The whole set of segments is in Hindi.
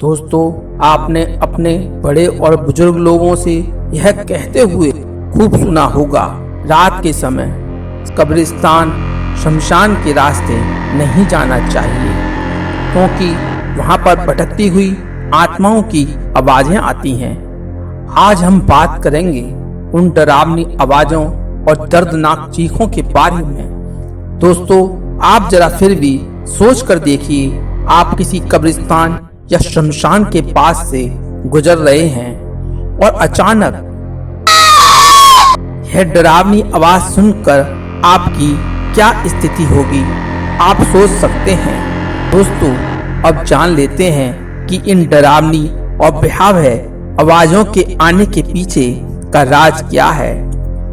दोस्तों, आपने अपने बड़े और बुजुर्ग लोगों से यह कहते हुए खूब सुना होगा, रात के समय कब्रिस्तान शमशान के रास्ते नहीं जाना चाहिए, क्योंकि वहां पर भटकती हुई आत्माओं की आवाजें आती हैं। आज हम बात करेंगे उन डरावनी आवाजों और दर्दनाक चीखों के बारे में। दोस्तों, आप जरा फिर भी सोच कर देखिए, आप किसी कब्रिस्तान या शमशान के पास से गुजर रहे हैं और अचानक यह डरावनी आवाज सुनकर आपकी क्या स्थिति होगी, आप सोच सकते हैं। दोस्तों, अब जान लेते हैं कि इन डरावनी और भयावह आवाजों के आने के पीछे का राज क्या है।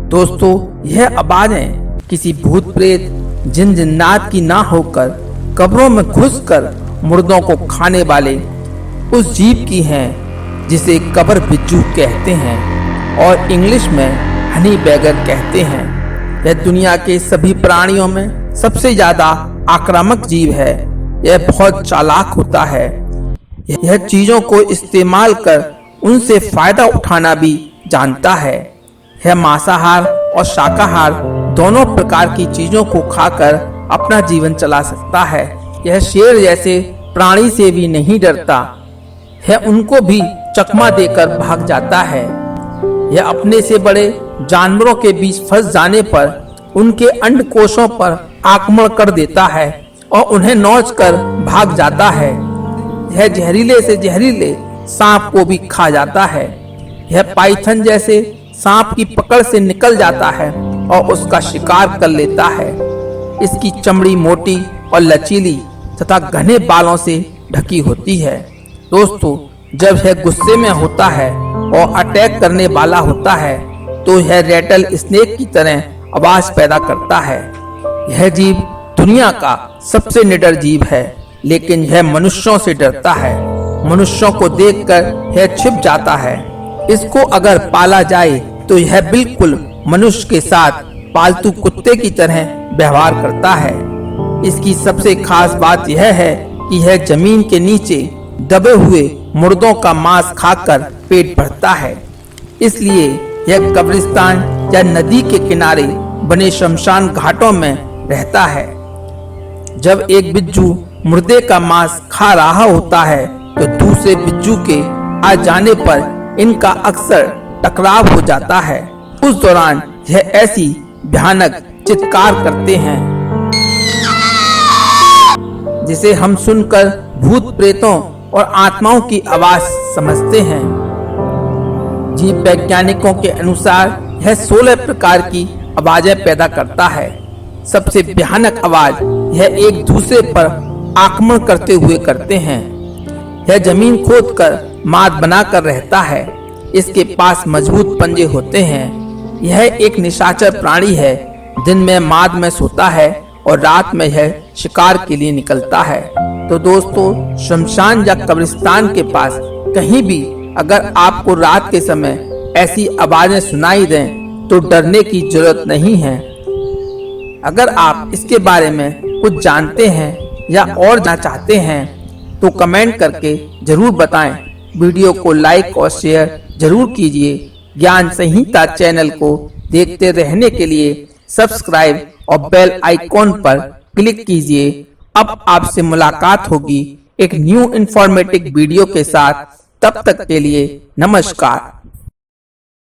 दोस्तों, यह आवाजें किसी भूत प्रेत जिन जिन्नात की ना होकर कब्रों में घुसकर मुर्दों को खाने वाले उस जीव की हैं जिसे कब्र बिच्छू कहते हैं और इंग्लिश में हनी बैगर कहते हैं। यह दुनिया के सभी प्राणियों में सबसे ज्यादा आक्रामक जीव है। यह बहुत चालाक होता है। यह चीजों को इस्तेमाल कर उनसे फायदा उठाना भी जानता है। यह मांसाहार और शाकाहार दोनों प्रकार की चीजों को खाकर अपना जीवन चला सकता है। यह शेर जैसे प्राणी से भी नहीं डरता। यह उनको भी चकमा देकर भाग जाता है। यह अपने से बड़े जानवरों के बीच फंस जाने पर उनके अंडकोशों पर आक्रमण कर देता है और उन्हें नोचकर भाग जाता है। यह जहरीले से जहरीले सांप को भी खा जाता है। यह पाइथन जैसे सांप की पकड़ से निकल जाता है और उसका शिकार कर लेता है। इसकी चमड़ी मोटी और लचीली तथा घने बालों से ढकी होती है। दोस्तों, जब यह गुस्से में होता है और अटैक करने वाला होता है तो यह रैटल स्नेक की तरह आवाज पैदा करता है। यह जीव दुनिया का सबसे निडर जीव है, लेकिन यह मनुष्यों से डरता है। मनुष्यों को देखकर यह छिप जाता है। इसको अगर पाला जाए तो यह बिल्कुल मनुष्य के साथ पालतू कुत्ते की तरह व्यवहार करता है। इसकी सबसे खास बात यह है कि यह जमीन के नीचे दबे हुए मुर्दों का मांस खाकर पेट भरता है। इसलिए यह कब्रिस्तान या नदी के किनारे बने शमशान घाटों में रहता है। जब एक बिच्छू मुर्दे का मांस खा रहा होता है तो दूसरे बिच्छू के आ जाने पर इनका अक्सर टकराव हो जाता है। उस दौरान यह ऐसी भयानक चित्कार करते हैं जिसे हम सुनकर भूत प्रेतों और आत्माओं की आवाज समझते हैं। जीव वैज्ञानिकों के अनुसार यह 16 प्रकार की आवाजें पैदा करता है। सबसे भयानक आवाज यह एक दूसरे पर आक्रमण करते हुए करते हैं। यह जमीन खोदकर माद बनाकर रहता है। इसके पास मजबूत पंजे होते हैं। यह एक निशाचर प्राणी है। दिन में माद में सोता है और रात में यह शिकार के लिए निकलता है। तो दोस्तों, शमशान या कब्रिस्तान के पास कहीं भी अगर आपको रात के समय ऐसी आवाजें सुनाई दें तो डरने की जरूरत नहीं है। अगर आप इसके बारे में कुछ जानते हैं या और जानना चाहते हैं तो कमेंट करके जरूर बताएं। वीडियो को लाइक और शेयर जरूर कीजिए। ज्ञान संहिता चैनल को देखते रहने के लिए सब्सक्राइब और बेल आइकॉन पर क्लिक कीजिए। अब आपसे मुलाकात होगी एक न्यू इंफॉर्मेटिव वीडियो के साथ। तब तक के लिए नमस्कार।